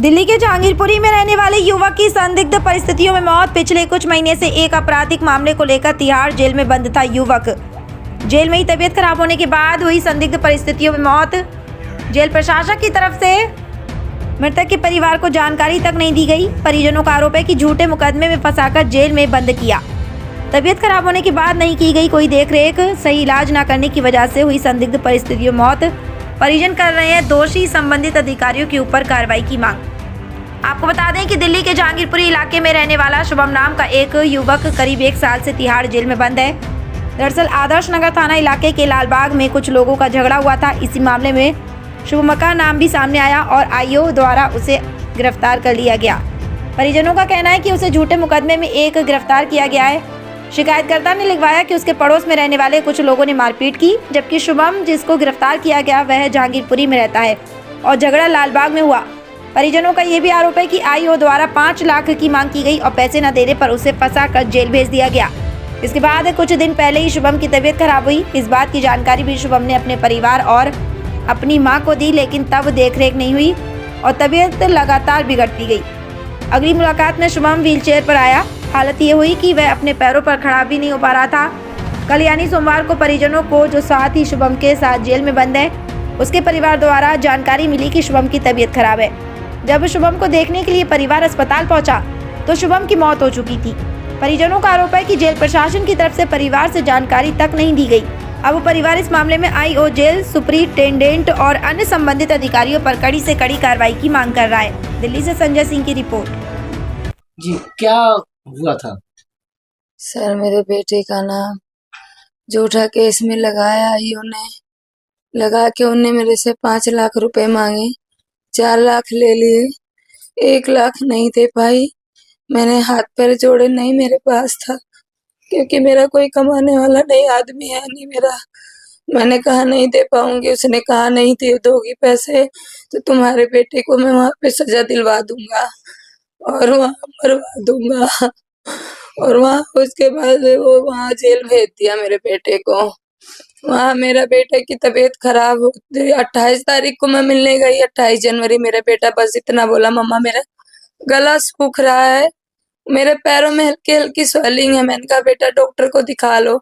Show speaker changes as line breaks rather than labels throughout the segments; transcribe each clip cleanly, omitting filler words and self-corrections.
दिल्ली के जहांगीरपुरी में रहने वाले युवक की संदिग्ध परिस्थितियों में मौत। पिछले कुछ महीने से एक आपराधिक मामले को लेकर तिहाड़ जेल में बंद था युवक। जेल में ही तबीयत खराब होने के बाद हुई संदिग्ध परिस्थितियों में मौत। जेल प्रशासन की तरफ से मृतक के परिवार को जानकारी तक नहीं दी गई। परिजनों का आरोप है कि झूठे मुकदमे में फंसाकर जेल में बंद किया। तबीयत खराब होने के बाद नहीं की गई कोई देखरेख, सही इलाज न करने की वजह से हुई संदिग्ध परिस्थितियों में मौत। परिजन कर रहे हैं दोषी संबंधित अधिकारियों के ऊपर कार्रवाई की मांग। आपको बता दें कि दिल्ली के जहांगीरपुरी इलाके में रहने वाला शुभम नाम का एक युवक करीब 1 साल से तिहाड़ जेल में बंद है। दरअसल आदर्श नगर थाना इलाके के लालबाग में कुछ लोगों का झगड़ा हुआ था। इसी मामले में शुभम का नाम भी सामने आया और आईओ द्वारा उसे गिरफ्तार कर लिया गया। परिजनों का कहना है कि उसे झूठे मुकदमे में गिरफ्तार किया गया है। शिकायतकर्ता ने लिखवाया कि उसके पड़ोस में रहने वाले कुछ लोगों ने मारपीट की, जबकि शुभम जिसको गिरफ्तार किया गया वह जहांगीरपुरी में रहता है और झगड़ा लालबाग में हुआ। परिजनों का यह भी आरोप है कि आईओ द्वारा 5 लाख की मांग की गई और पैसे न देने पर उसे फंसाकर जेल भेज दिया गया। इसके बाद कुछ दिन पहले ही शुभम की तबीयत खराब हुई। इस बात की जानकारी भी शुभम ने अपने परिवार और अपनी मां को दी, लेकिन तब देखरेख नहीं हुई और तबीयत लगातार बिगड़ती गई। अगली मुलाकात में शुभम व्हीलचेयर पर आया। हालत ये हुई कि वह अपने पैरों पर खड़ा भी नहीं हो पा रहा था। कल यानी सोमवार को परिजनों को, जो साथ ही शुभम के साथ जेल में बंद है, उसके परिवार द्वारा जानकारी मिली कि शुभम की तबीयत खराब है। जब शुभम को देखने के लिए परिवार अस्पताल पहुंचा तो शुभम की मौत हो चुकी थी। परिजनों का आरोप है कि जेल प्रशासन की तरफ से परिवार से जानकारी तक नहीं दी गई। अब परिवार इस मामले में आईओ, जेल सुपरिटेंडेंट और अन्य संबंधित अधिकारियों पर कड़ी से कड़ी कार्रवाई की मांग कर रहा है। दिल्ली से संजय सिंह की रिपोर्ट।
जी, क्या हुआ था?
सर, मेरे बेटे का नाम झूठा केस में लगाया आईओ ने। लगा के उनने मेरे से 5 लाख रुपए मांगे। 4 लाख ले लिए, 1 लाख नहीं दे पाई। मैंने हाथ पैर जोड़े, नहीं मेरे पास था, क्योंकि मेरा कोई कमाने वाला नहीं आदमी है नहीं मेरा। मैंने कहा नहीं दे पाऊंगी। उसने कहा नहीं दे दोगी पैसे तो तुम्हारे बेटे को मैं वहां पे सजा दिलवा दूंगा और वहां मरवा दूंगा। और वहां उसके बाद वो वहां जेल भेज दिया मेरे बेटे को। वहां मेरा बेटे की तबीयत खराब हो 28 तारीख को मैं मिलने गई। 28 जनवरी मेरा बेटा बस इतना बोला, मम्मा मेरा गला सूख रहा है, मेरे पैरों में हल्की हल्की स्वेलिंग है। मैंने कहा बेटा डॉक्टर को दिखा लो।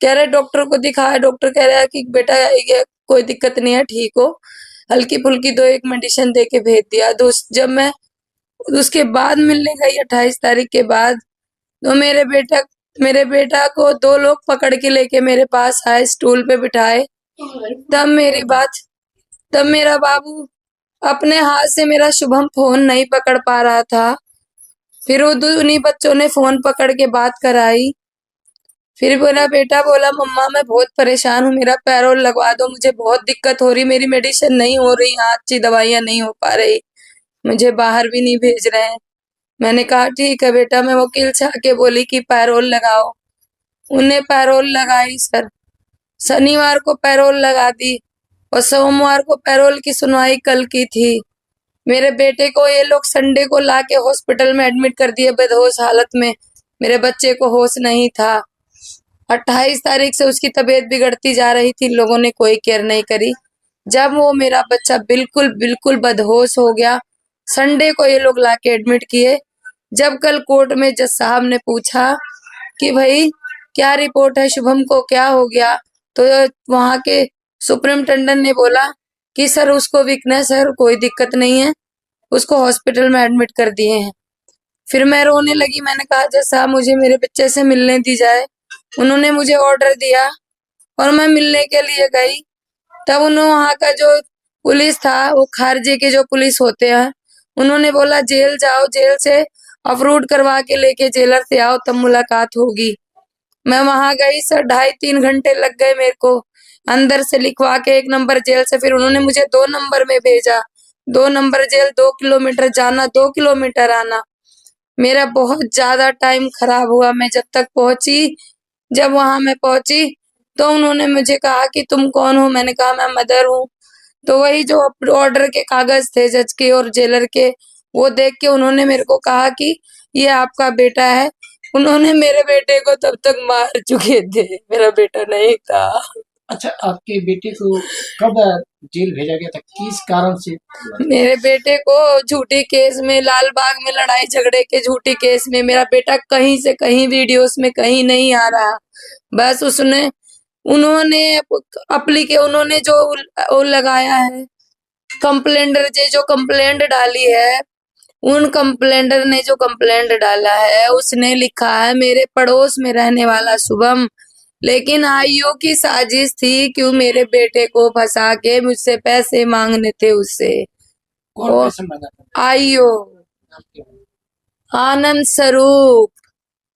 कह रहे डॉक्टर को दिखाया। डॉक्टर कह रहा है कि बेटा ये कोई दिक्कत नहीं है, ठीक हो, हल्की फुल्की 2-1 मेडिसिन दे के भेज दिया। जब मैं उसके बाद मिलने गई 28 तारीख के बाद, तो मेरे बेटा को 2 लोग पकड़ के लेके मेरे पास आए, स्टूल पे बिठाए। तब मेरा बाबू अपने हाथ से, मेरा शुभम फोन नहीं पकड़ पा रहा था। फिर उन्हीं बच्चों ने फोन पकड़ के बात कराई। फिर मेरा बेटा बोला मम्मा मैं बहुत परेशान हूँ, मेरा पैरोल लगवा दो, मुझे बहुत दिक्कत हो रही, मेरी मेडिसिन नहीं हो रही, अच्छी दवाइयाँ नहीं हो पा रही, मुझे बाहर भी नहीं भेज रहे हैं। मैंने कहा ठीक है बेटा। मैं वकील से आके बोली कि पैरोल लगाओ। उन्हें पैरोल लगाई सर। शनिवार को पैरोल लगा दी और सोमवार को पैरोल की सुनवाई कल की थी। मेरे बेटे को ये लोग संडे को लाके हॉस्पिटल में एडमिट कर दिए बेहोश हालत में। मेरे बच्चे को होश नहीं था। 28 तारीख से उसकी तबीयत बिगड़ती जा रही थी, लोगों ने कोई केयर नहीं करी। जब वो मेरा बच्चा बिल्कुल बदहोश हो गया, संडे को ये लोग लाके एडमिट किए। जब कल कोर्ट में जज साहब ने पूछा कि भाई क्या रिपोर्ट है, शुभम को क्या हो गया, तो वहां के सुपरिटेंडेंट ने बोला कि सर उसको वीकनेस है, कोई दिक्कत नहीं है, उसको हॉस्पिटल में एडमिट कर दिए हैं। फिर मैं रोने लगी। मैंने कहा जज साहब मुझे मेरे बच्चे से मिलने दी जाए। उन्होंने मुझे ऑर्डर दिया और मैं मिलने के लिए गई। तब उन्होंने, वहां का जो पुलिस था, वो खारजे के जो पुलिस होते हैं, उन्होंने बोला जेल जाओ, जेल से अप्रूव करवा के लेके जेलर से आओ तब मुलाकात होगी। मैं वहां गई सर, 2.5-3 घंटे लग गए मेरे को अंदर से लिखवा के 1 नंबर जेल से। फिर उन्होंने मुझे 2 नंबर में भेजा। 2 नंबर जेल, 2 किलोमीटर जाना, 2 किलोमीटर आना। मेरा बहुत ज्यादा टाइम खराब हुआ। मैं जब वहां मैं पहुंची तो उन्होंने मुझे कहा कि तुम कौन हो। मैंने कहा मैं मदर हूँ। तो वही जो ऑर्डर के कागज थे जज के और जेलर के, वो देख के उन्होंने मेरे को कहा कि ये आपका बेटा है। उन्होंने मेरे बेटे को तब तक मार चुके थे, मेरा बेटा नहीं था।
अच्छा, आपके बेटे को कब जेल भेजा गया था, किस कारण से हुआ?
मेरे बेटे को झूठी केस में, लाल बाग में लड़ाई झगड़े के झूठी केस में मेरा बेटा कहीं से कहीं वीडियोस में कहीं नहीं आ रहा। बस उन्होंने जो वो लगाया है कंप्लेंडर, जो कंप्लेंट डाली है, उन कंप्लेंडर ने जो कंप्लेंट डाला है उसने लिखा है मेरे पड़ोस में रहने वाला शुभम। लेकिन आईओ की साजिश थी, क्यों मेरे बेटे को फंसा के मुझसे पैसे मांगने थे उससे।
कौन
ओ,
पैसे मांगा था?
आईओ
आपके?
आनंद स्वरूप।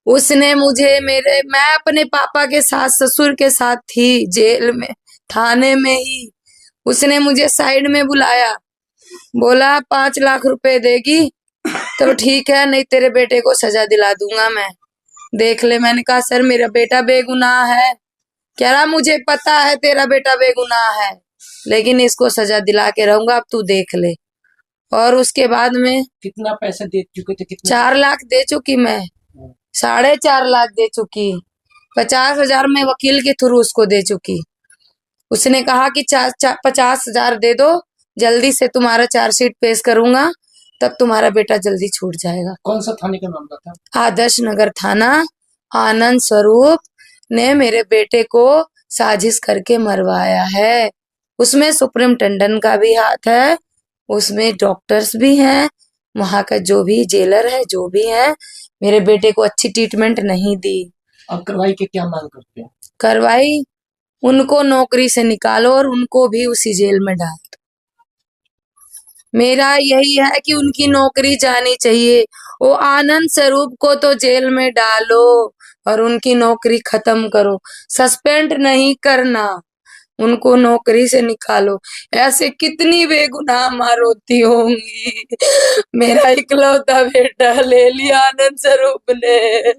उसने मुझे मैं अपने पापा के साथ, ससुर के साथ थी जेल में, थाने में ही। उसने मुझे साइड में बुलाया, बोला 5 लाख रुपए देगी तो ठीक है, नहीं तेरे बेटे को सजा दिला दूंगा मैं, देख ले। मैंने कहा सर मेरा बेटा बेगुनाह है। कह रहा मुझे पता है तेरा बेटा बेगुनाह है, लेकिन इसको सजा दिला के रहूंगा, अब तू देख ले। और उसके बाद में
कितना पैसा दे चुके थे? कितना?
4 लाख दे चुकी मैं, 4.5 लाख दे चुकी, 50,000 में वकील के थ्रू उसको दे चुकी। उसने कहा कि 50,000 दे दो, जल्दी से तुम्हारा चार्जशीट पेश करूंगा, तब तुम्हारा बेटा जल्दी छूट जाएगा।
कौन सा थाने का मामला था?
आदर्श नगर थाना। आनंद स्वरूप ने मेरे बेटे को साजिश करके मरवाया है। उसमें सुप्रिंटेंडेंट का भी हाथ है, उसमें डॉक्टर्स भी हैं, वहां का जो भी जेलर है, जो भी है, मेरे बेटे को अच्छी ट्रीटमेंट नहीं दी।
अब कार्रवाई की क्या मांग करते हैं?
कार्रवाई, उनको नौकरी से निकालो और उनको भी उसी जेल में डाल दो। मेरा यही है कि उनकी नौकरी जानी चाहिए। वो आनंद स्वरूप को तो जेल में डालो और उनकी नौकरी खत्म करो, सस्पेंड नहीं करना, उनको नौकरी से निकालो। ऐसे कितनी बेगुनाह माँ रोती होंगी। मेरा इकलौता बेटा ले लिया आनंद स्वरूप ने।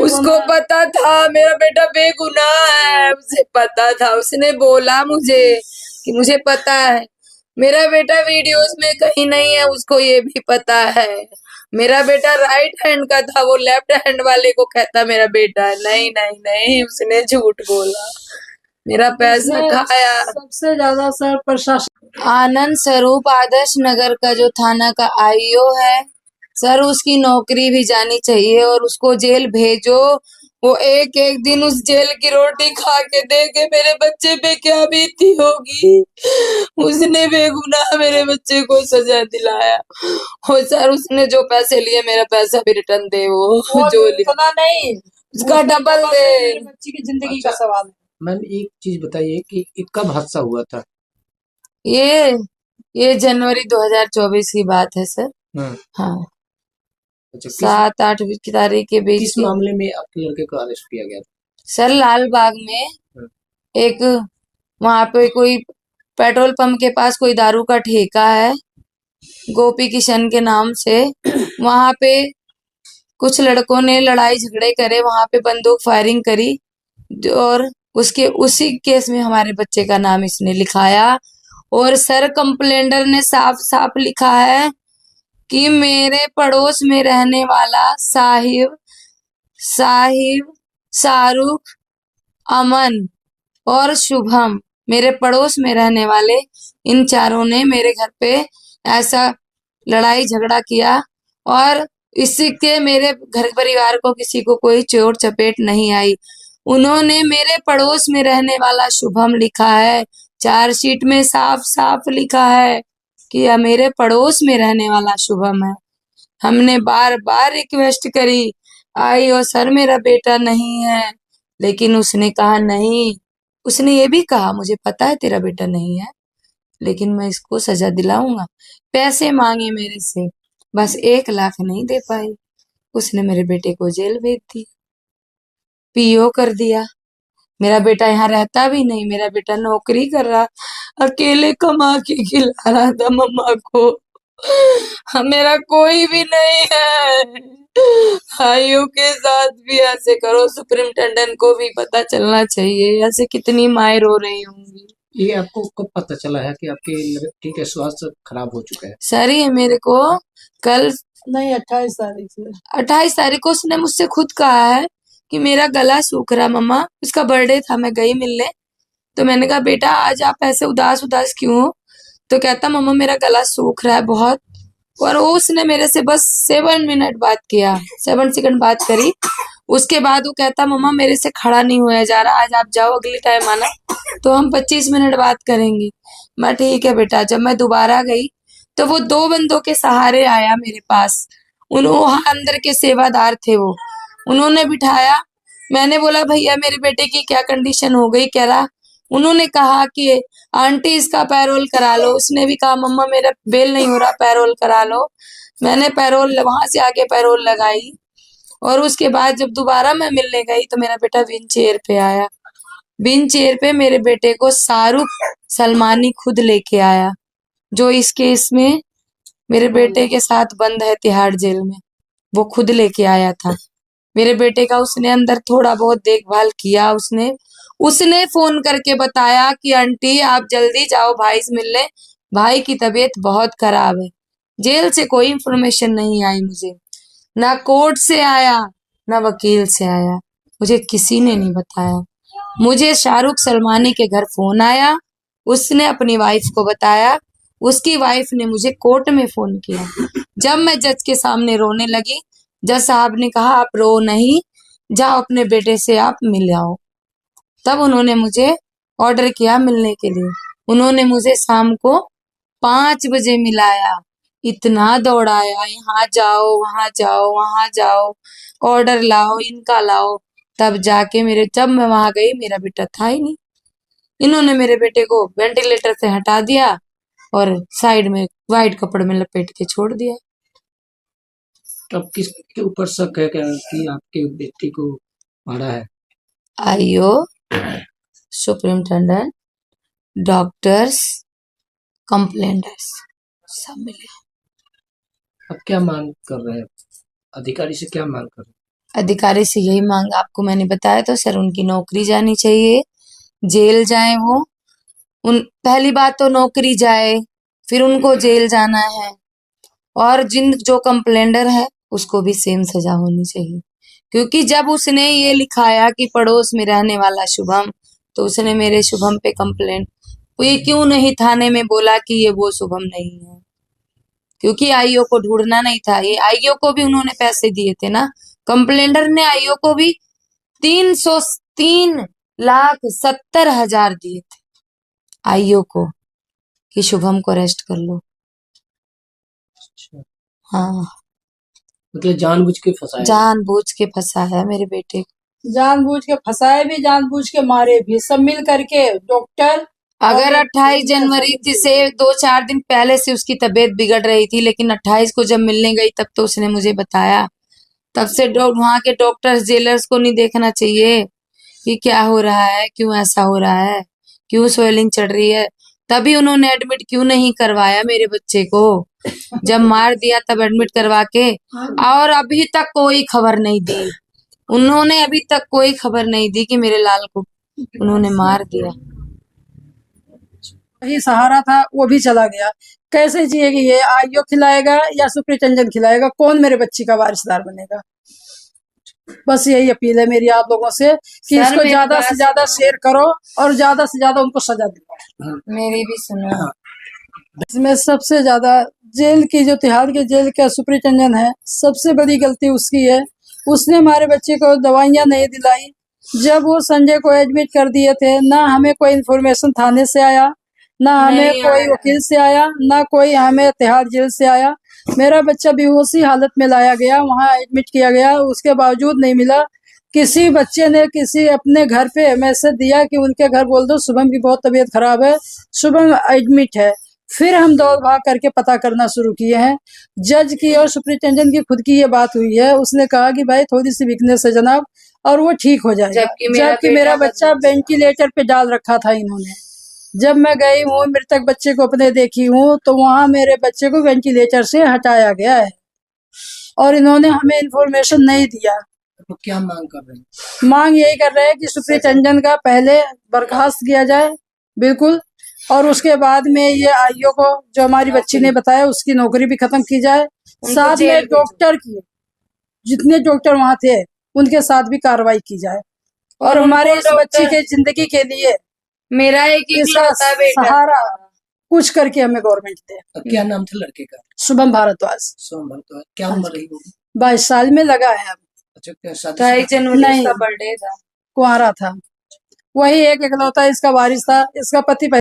उसको पता था मेरा बेटा बेगुनाह है, उसे पता था, उसने बोला मुझे कि मुझे पता है मेरा बेटा वीडियोस में कहीं नहीं है, उसको ये भी पता है। मेरा बेटा राइट हैंड का था, वो लेफ्ट हैंड वाले को कहता मेरा बेटा है। नहीं नहीं नहीं, उसने झूठ बोला, मेरा पैसा खाया।
सबसे ज्यादा सर प्रशासन
आनंद स्वरूप आदर्श नगर का जो थाना का आईओ है सर, उसकी नौकरी भी जानी चाहिए और उसको जेल भेजो। वो एक एक दिन उस जेल की रोटी खा के देखे मेरे बच्चे पे क्या बीती होगी। उसने बेगुनाह मेरे बच्चे को सजा दिलाया। हो सर, उसने जो पैसे लिए मेरा पैसा भी रिटर्न दे, वो जो लिया
इतना नहीं,
उसका डबल दे।
मेरे बच्चे की जिंदगी का सवाल है।
मैम एक चीज बताइए कि ये कब हादसा हुआ था?
ये जनवरी 2024 की बात है सर। हाँ,
अच्छा,
7-8 की तारीख के बीच
किस
की।
मामले में आपके लड़के को अरेस्ट किया गया था?
सर लाल बाग में एक, वहां पे कोई पेट्रोल पंप के पास कोई दारू का ठेका है गोपी किशन के नाम से। वहां पे कुछ लड़कों ने लड़ाई झगड़े करे, वहां पे बंदूक फायरिंग करी और उसी केस में हमारे बच्चे का नाम इसने लिखाया। और सर कंप्लेंडर ने साफ साफ लिखा है कि मेरे पड़ोस में रहने वाला साहिब, शाहरुख, अमन और शुभम, मेरे पड़ोस में रहने वाले इन चारों ने मेरे घर पे ऐसा लड़ाई झगड़ा किया और इसके मेरे घर परिवार को किसी को कोई चोट चपेट नहीं आई। उन्होंने मेरे पड़ोस में रहने वाला शुभम लिखा है, चार्जशीट में साफ साफ लिखा है कि यह मेरे पड़ोस में रहने वाला शुभम है। हमने बार बार रिक्वेस्ट करी, आई और सर मेरा बेटा नहीं है, लेकिन उसने कहा नहीं। उसने ये भी कहा मुझे पता है तेरा बेटा नहीं है, लेकिन मैं इसको सजा दिलाऊंगा। पैसे मांगे मेरे से, बस 1 लाख नहीं दे पाई। उसने मेरे बेटे को जेल भेज दिया, पीओ कर दिया। मेरा बेटा यहाँ रहता भी नहीं, मेरा बेटा नौकरी कर रहा, अकेले कमा के खिला रहा था मम्मा को। मेरा कोई भी नहीं है। भाइयों के साथ भी ऐसे करो, सुप्रिंटेंडेंट को भी पता चलना चाहिए। ऐसे कितनी माएं रो रही होंगी।
ये आपको कब पता चला है कि आपके लड़के का स्वास्थ्य खराब हो चुका है?
सर ये मेरे को कल
नहीं, 28 तारीख से।
28 तारीख को उसने मुझसे खुद कहा है कि मेरा गला सूख रहा मम्मा। उसका बर्थडे था, मैं गई मिलने, तो मैंने कहा बेटा आज आप ऐसे उदास उदास क्यों हो? तो कहता मम्मा मेरा गला सूख रहा है बहुत। और वो उसने मेरे से बस 7 मिनट बात किया, 7 सेकंड बात करी। उसके बाद वो कहता मम्मा मेरे से खड़ा नहीं होया जा रहा, आज आप जाओ अगली टाइम आना तो हम 25 मिनट बात करेंगे। मैं ठीक है बेटा। जब मैं दोबारा गई तो वो 2 बंदों के सहारे आया मेरे पास। वहाँ अंदर के सेवादार थे वो, उन्होंने बिठाया। मैंने बोला भैया मेरे बेटे की क्या कंडीशन हो गई? कह रहा, उन्होंने कहा कि आंटी इसका पैरोल करा लो। उसने भी कहा मम्मा मेरा बेल नहीं हो रहा, पैरोल करा लो। मैंने पैरोल वहां से आके पैरोल लगाई। और उसके बाद जब दोबारा मैं मिलने गई तो मेरा बेटा व्हील चेयर पे आया। व्हील चेयर पे मेरे बेटे को शाहरुख सलमानी खुद लेके आया, जो इस केस में मेरे बेटे के साथ बंद है तिहाड़ जेल में। वो खुद लेके आया था मेरे बेटे का। उसने अंदर थोड़ा बहुत देखभाल किया। उसने फोन करके बताया कि आंटी आप जल्दी जाओ भाई से मिलने, भाई की तबीयत बहुत खराब है। जेल से कोई इंफॉर्मेशन नहीं आई मुझे, ना कोर्ट से आया ना वकील से आया, मुझे किसी ने नहीं बताया। मुझे शाहरुख सलमानी के घर फोन आया, उसने अपनी वाइफ को बताया, उसकी वाइफ ने मुझे कोर्ट में फोन किया। जब मैं जज के सामने रोने लगी, जज साहब ने कहा आप रो नहीं, जाओ अपने बेटे से आप मिल आओ। तब उन्होंने मुझे ऑर्डर किया मिलने के लिए। उन्होंने मुझे शाम को 5 बजे मिलाया, इतना दौड़ाया, यहाँ जाओ वहां जाओ वहां जाओ, ऑर्डर लाओ इनका लाओ। तब जाके जब मैं वहां गई मेरा बेटा था ही नहीं। इन्होंने मेरे बेटे को वेंटिलेटर से हटा दिया और साइड में व्हाइट कपड़े में लपेट के छोड़ दिया।
तब किसके ऊपर शक है कि आपके बेटी को मारा है?
आईओ, सुप्रिंटेंडेंट, डॉक्टर्स, कंप्लेंटर्स सब मिले।
अब क्या मांग कर रहे हैं? अधिकारी से क्या मांग कर रहे हैं?
अधिकारी से यही मांग आपको मैंने बताया तो सर, उनकी नौकरी जानी चाहिए, जेल जाए वो। पहली बात तो नौकरी जाए, फिर उनको जेल जाना है। और जो कंप्लेंडर है उसको भी सेम सजा होनी चाहिए, क्योंकि जब उसने ये लिखाया कि पड़ोस में रहने वाला शुभम, तो उसने मेरे शुभम पे कंप्लेंट, ये क्यों नहीं थाने में बोला कि ये वो शुभम नहीं है? क्योंकि आईओ को ढूंढना नहीं था। ये आईओ को भी उन्होंने पैसे दिए थे ना, कंप्लेंडर ने आईओ को भी 3,70,000 दिए थे आईओ को कि शुभम को अरेस्ट कर लो।
अच्छा,
हाँ,
मतलब जानबूझ के फंसाया?
जानबूझ के फंसा है मेरे बेटे को।
जानबूझ के फंसाए भी, जानबूझ के मारे भी, सब मिल करके। डॉक्टर
अगर 28 जनवरी से 2-4 दिन पहले से उसकी तबीयत बिगड़ रही थी, लेकिन 28 को जब मिलने गई तब तो उसने मुझे बताया। तब से वहां के डॉक्टर्स जेलर्स को नहीं देखना चाहिए कि क्या हो रहा है, क्यों ऐसा हो रहा है, क्यों स्वेलिंग चढ़ रही है? तभी उन्होंने एडमिट क्यों नहीं करवाया मेरे बच्चे को? जब मार दिया तब एडमिट करवा के, और अभी तक कोई खबर नहीं दी उन्होंने। अभी तक कोई खबर नहीं दी कि मेरे लाल को उन्होंने मार दिया।
वही सहारा था, वो भी चला गया। कैसे जिएगी ये? आईओ खिलाएगा या सुप्रिंटेंडेंट खिलाएगा? कौन मेरे बच्ची का वारिसदार बनेगा? बस यही अपील है मेरी आप लोगों से कि इसको ज्यादा से ज्यादा शेयर करो और ज्यादा से ज्यादा उनको सजा दिलाओ।
मेरी भी सुनो।
इसमें सबसे ज्यादा जेल की, जो तिहाड़ के जेल का सुप्रिंटेंडेंट है, सबसे बड़ी गलती उसकी है। उसने हमारे बच्चे को दवाइयां नहीं दिलाई। जब वो संजय को एडमिट कर दिए थे, ना हमें कोई इन्फॉर्मेशन थाने से आया, ना हमें कोई वकील से आया, ना कोई हमें तिहाड़ जेल से आया। मेरा बच्चा बेहोशी हालत में लाया गया, वहां एडमिट किया गया, उसके बावजूद नहीं मिला। किसी बच्चे ने किसी अपने घर पे मैसेज दिया कि उनके घर बोल दो शुभम की बहुत तबीयत खराब है, शुभम एडमिट है। फिर हम दौड़ भाग करके पता करना शुरू किए हैं। जज की और सुप्रिंटेंडेंट की खुद की ये बात हुई है। उसने कहा कि भाई थोड़ी सी वीकनेस है जनाब और वो ठीक हो जाएगा, जबकि मेरा बच्चा वेंटिलेटर पे डाल रखा था इन्होंने। जब मैं गई हूँ, मृतक बच्चे को अपने देखी हूँ, तो वहां मेरे बच्चे को वेंटिलेटर से हटाया गया है और इन्होंने हमें इन्फॉर्मेशन नहीं दिया।
तो क्या मांग कर रहे हैं?
मांग यही कर रहे हैं कि सुप्रिंटेंडेंट का पहले बर्खास्त किया जाए बिल्कुल, और उसके बाद में ये आईओ को, जो हमारी बच्ची ने बताया, उसकी नौकरी भी खत्म की जाए। साथ में डॉक्टर की, जितने डॉक्टर वहां थे उनके साथ भी कार्रवाई की जाए और हमारे इस बच्ची के जिंदगी के लिए
मेरा एक
इसका
इकलौता बेटा
सहारा कुछ करके हमें गवर्नमेंट दे।
क्या नाम था लड़के का?
शुभम भारद्वाज
सोमवार तो है। क्या उम्र रही होगी?
22 साल में लगा है अब।
अच्छा, क्या शादी
22 जनवरी
नहीं।
उसका बर्थडे था।
कुंवारा था। वही एक इकलौता इसका वारिस था। इसका पति